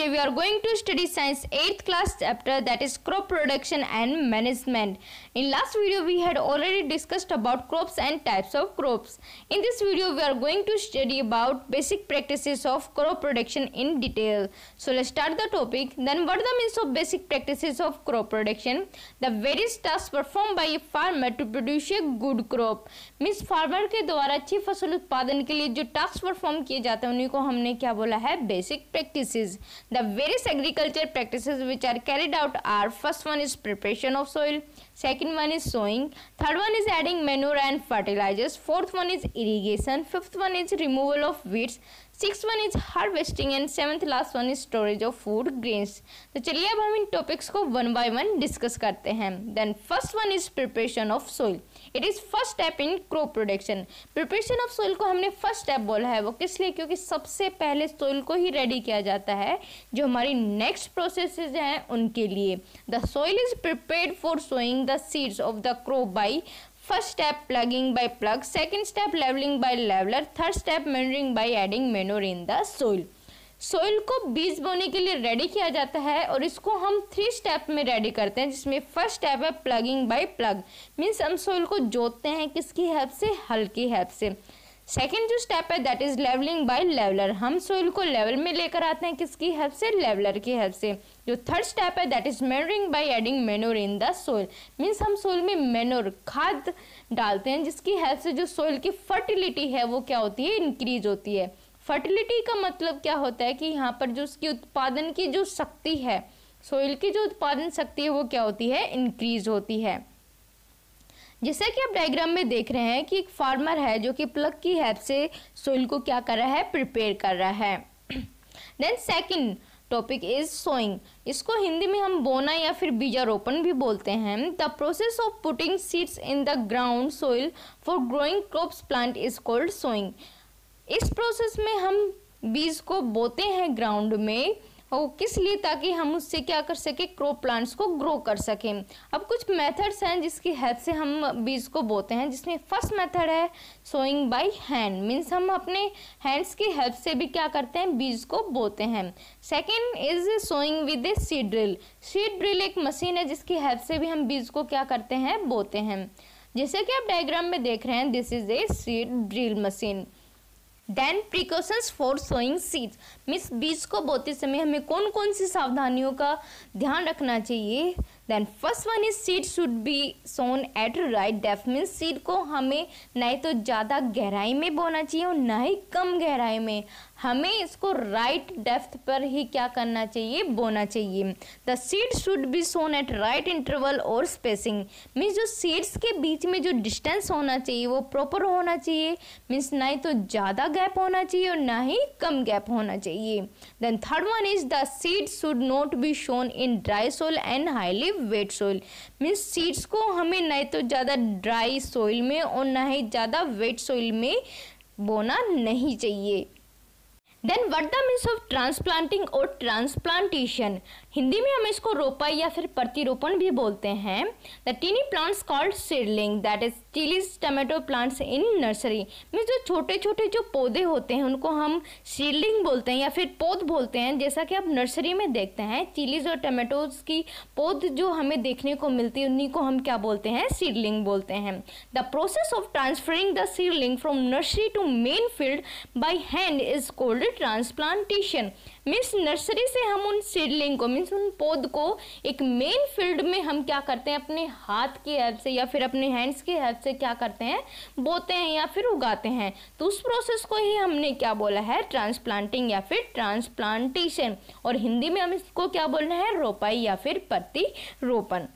today we are going to study science 8th class chapter, that is crop production and management. In last video we had already discussed about crops and types of crops. In this video we are going to study about basic practices of crop production in detail. So let's start the topic. Then what are the means of basic practices of crop production? The various tasks performed by a farmer to produce a good crop. Means farmer के द्वारा अच्छी फसल उत्पादन के लिए जो task perform किए जाते हैं उन्हीं को हमने क्या बोला है, basic practices. The various agriculture practices which are carried out are, first one is preparation of soil, second one is sowing, third one is adding manure and fertilizers, fourth one is irrigation, fifth one is removal of weeds, sixth one is harvesting and seventh last one is storage of food grains. तो चलिए अब हम इन topics को one by one discuss करते हैं. Then first one is preparation of soil. It is first step in crop production. Preparation of soil को हमने फर्स्ट स्टेप बोला है, वो किस लिए? क्योंकि सबसे पहले सोइल को ही रेडी किया जाता है जो हमारी नेक्स्ट प्रोसेसेस हैं उनके लिए. The soil is prepared for sowing the seeds of the crop by first step plugging by plug, second step leveling by leveler, third step manuring by adding manure in the soil. Soil को बीज बोने के लिए ready किया जाता है और इसको हम 3 स्टेप में रेडी करते हैं, जिसमें फर्स्ट स्टेप है प्लगिंग बाय प्लग. मीन्स हम सोइल को जोतते हैं किसकी हेल्प से? हल की हेल्प से. सेकेंड जो स्टेप है that is levelling by leveller. हम सोइल को लेवल में लेकर आते हैं किसकी हेल्प से? लेवलर की हेल्प से. जो थर्ड स्टेप है that is manuring by adding manure in the soil. Means हम सोइल में मैन्योर खाद डालते हैं जिसकी हेल्प से जो सोइल की फर्टिलिटी है वो क्या होती है? इंक्रीज होती है. फर्टिलिटी का मतलब क्या होता है कि यहाँ पर जो उसकी उत्पादन की जो शक्ति है, सोइल की जो उत्पादन शक्ति है वो क्या होती है? इंक्रीज होती है. जैसा कि आप डायग्राम में देख रहे हैं कि एक फार्मर है जो कि प्लग की हेल्प से सोइल को क्या कर रहा है? प्रिपेयर कर रहा है. Then second topic is sowing. इसको हिंदी में हम बोना या फिर बीजारोपण भी बोलते हैं. The process of putting seeds in the ground soil for growing crops plant is called sowing. इस प्रोसेस में हम बीज को बोते हैं ग्राउंड में, और किस लिए? ताकि हम उससे क्या कर सके? क्रॉप प्लांट्स को ग्रो कर सकें. अब कुछ मेथड्स हैं जिसकी हेल्प से हम बीज को बोते हैं, जिसमें फर्स्ट मेथड है सोइंग बाय हैंड. मीन्स हम अपने हैंड्स की हेल्प से भी क्या करते हैं? बीज को बोते हैं. Second is sowing with a seed drill. Seed drill एक मशीन है जिसकी हेल्प से भी हम बीज को क्या करते हैं? बोते हैं. जैसे कि आप डायग्राम में देख रहे हैं, this is a seed drill machine. Then precautions for sowing seeds. Means बीज को बोते समय हमें कौन कौन सी सावधानियों का ध्यान रखना चाहिए? Then first one is seed should be sown at right depth. Means seed को हमें नहीं तो ज़्यादा गहराई में बोना चाहिए और ना ही कम गहराई में. हमें इसको राइट डेप्थ पर ही क्या करना चाहिए? बोना चाहिए. The seed should be sown at right interval और स्पेसिंग. मीन्स जो सीड्स के बीच में जो डिस्टेंस होना चाहिए वो प्रॉपर होना चाहिए. मीन्स ना ही तो ज़्यादा गैप होना चाहिए और ना ही कम गैप होना चाहिए. Then third one is the seed should not be sown in dry soil and highly wet soil. Means seeds को हमें नहीं तो ज़्यादा ड्राई सोइल में और ना ही ज़्यादा वेट सोइल में बोना नहीं चाहिए. Then what the means of transplanting और ट्रांसप्लांटेशन. हिंदी में हम इसको रोपाई या फिर प्रतिरोपण भी बोलते हैं. The tiny plants called seedling, that is chillies tomato plants in nursery. Means जो छोटे छोटे जो पौधे होते हैं उनको हम सीडलिंग बोलते हैं या फिर पौध बोलते हैं. जैसा कि आप नर्सरी में देखते हैं चिलीज और टमाटोज की पौध जो हमें देखने को मिलती है उन्हीं को हम क्या बोलते हैं? सीडलिंग बोलते हैं. The process of transferring the seedling from nursery to main field by hand is called transplantation. Means nursery से हम उन सीडलिंग को, मीन्स उन पौध को एक मेन फील्ड में हम क्या करते हैं? अपने हाथ की हेल्प से या फिर अपने हैंड्स की हेल्प से क्या करते हैं? बोते हैं या फिर उगाते हैं. तो उस प्रोसेस को ही हमने क्या बोला है? ट्रांसप्लांटिंग या फिर ट्रांसप्लांटेशन. और हिंदी में हम इसको क्या बोलना है? रोपाई या फिर प्रतिरोपण.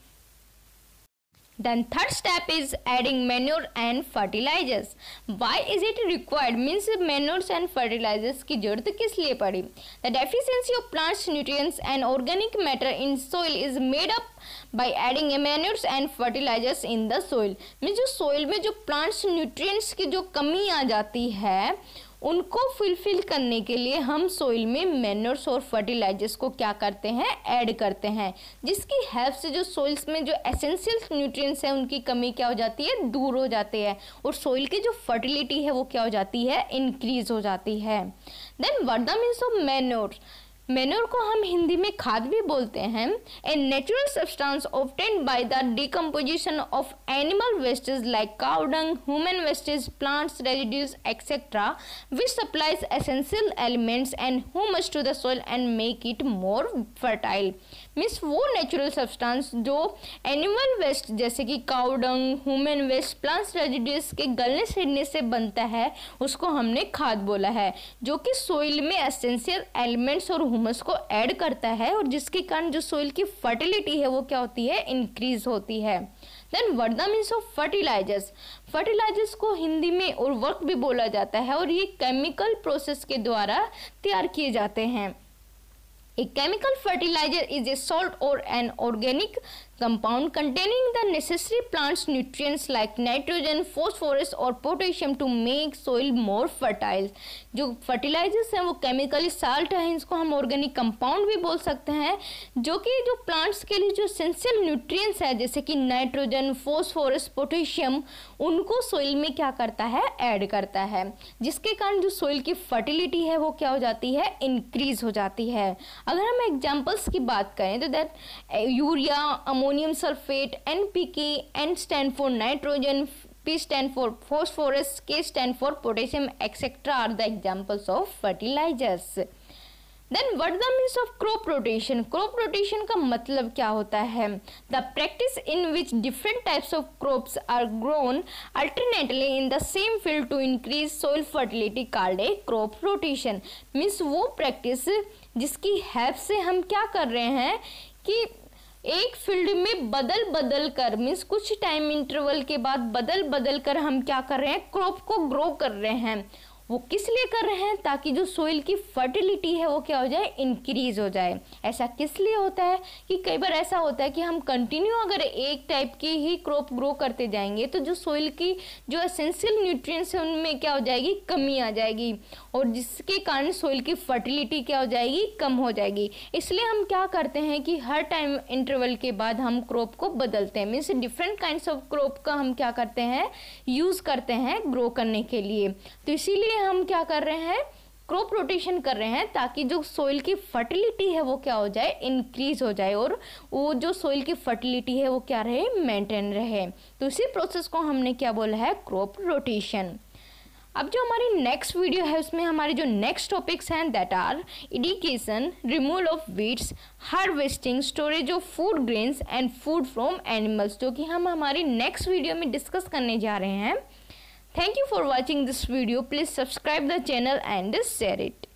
Then third step is adding manure and fertilizers. Why is it required? Means manures and fertilizers की जरूरत किस लिए पड़ी? The deficiency of plants nutrients and organic matter in soil is made up by adding manures and fertilizers in the soil. Means जो soil में जो plants nutrients की जो कमी आ जाती है उनको फुलफिल करने के लिए हम सोइल में मैन्योर्स और फर्टिलाइजर्स को क्या करते हैं? ऐड करते हैं, जिसकी हेल्प से जो सोइल्स में जो एसेंशियल न्यूट्रिएंट्स है उनकी कमी क्या हो जाती है? दूर हो जाती है और सोइल की जो फर्टिलिटी है वो क्या हो जाती है? इंक्रीज हो जाती है. Then what the means of manure. Manure को हम हिंदी में खाद भी बोलते हैं। A natural substance obtained by the decomposition of animal wastage like cow dung, human wastage, plants residues etcetera, which supplies essential elements and humus to the soil and make it more fertile. Means वो natural substance जो animal waste जैसे कि cow dung, human waste, plants residues के गलने सड़ने से बनता है, उसको हमने खाद बोला है, जो कि सोइल में एसेंशियल एलिमेंट्स और ह्यूमस को ऐड करता है और जिसके कारण जो सोइल की फर्टिलिटी है वो क्या होती है, इंक्रीज होती है। Then what the means of fertilizers. Fertilizers को हिंदी में उर्वरक भी बोला जाता है और ये केमिकल प्रोसेस के द्वारा तैयार किए जाते हैं। A chemical fertilizer is a salt or an organic compound containing the necessary plants nutrients like nitrogen, phosphorus और potassium to make soil more fertile। जो fertilizers हैं वो केमिकली साल्ट है, इसको हम ऑर्गेनिक कंपाउंड भी बोल सकते हैं, जो कि जो प्लांट्स के लिए जो एसेंशियल न्यूट्रिएंट्स है जैसे कि नाइट्रोजन, फोस्फोरस, पोटेशियम, उनको सोइल में क्या करता है, ऐड करता है, जिसके कारण जो सोइल की फर्टिलिटी है वो क्या हो जाती है, इंक्रीज हो जाती है। अगर हम एग्जांपल्स की बात करें तो that urea, ammonium sulphate, NPK, N stand for nitrogen, P stand for phosphorus, K stand for potassium, etc. are the examples of fertilizers. Then what the means of crop rotation? Crop rotation का मतलब क्या होता है? The practice in which different types of crops are grown alternately in the same field to increase soil fertility called a crop rotation. Means वो practice जिसकी help से हम क्या कर रहे हैं कि एक फील्ड में बदल बदल कर, मीन्स कुछ टाइम इंटरवल के बाद बदल बदल कर हम क्या कर रहे हैं, क्रॉप को ग्रो कर रहे हैं। वो किस लिए कर रहे हैं, ताकि जो सोइल की फर्टिलिटी है वो क्या हो जाए, इंक्रीज हो जाए। ऐसा किस लिए होता है कि कई बार ऐसा होता है कि हम कंटिन्यू अगर एक टाइप की ही क्रॉप ग्रो करते जाएंगे तो जो सोइल की जो एसेंशियल न्यूट्रिएंट्स है उनमें क्या हो जाएगी, कमी आ जाएगी, और जिसके कारण सोइल की फर्टिलिटी क्या हो जाएगी, कम हो जाएगी। इसलिए हम क्या करते हैं कि हर टाइम इंटरवल के बाद हम क्रॉप को बदलते हैं, means different kinds of crop का हम क्या करते हैं, यूज करते हैं ग्रो करने के लिए। तो इसीलिए हम क्या कर रहे हैं, क्रॉप रोटेशन कर रहे हैं, ताकि जो सोइल की फर्टिलिटी है वो क्या हो जाए, इंक्रीज हो जाए, और वो जो सोइल की फर्टिलिटी है वो क्या रहे, मेंटेन रहे। तो इसी प्रोसेस को हमने क्या बोला है, क्रॉप रोटेशन। अब जो हमारी नेक्स्ट वीडियो है उसमें हमारे जो नेक्स्ट टॉपिक्स हैं that are irrigation, removal of weeds, harvesting, storage of food grains and food from animals, जो कि हम हमारी नेक्स्ट वीडियो में डिस्कस करने जा रहे हैं। Thank you for watching this video. Please subscribe the channel and share it.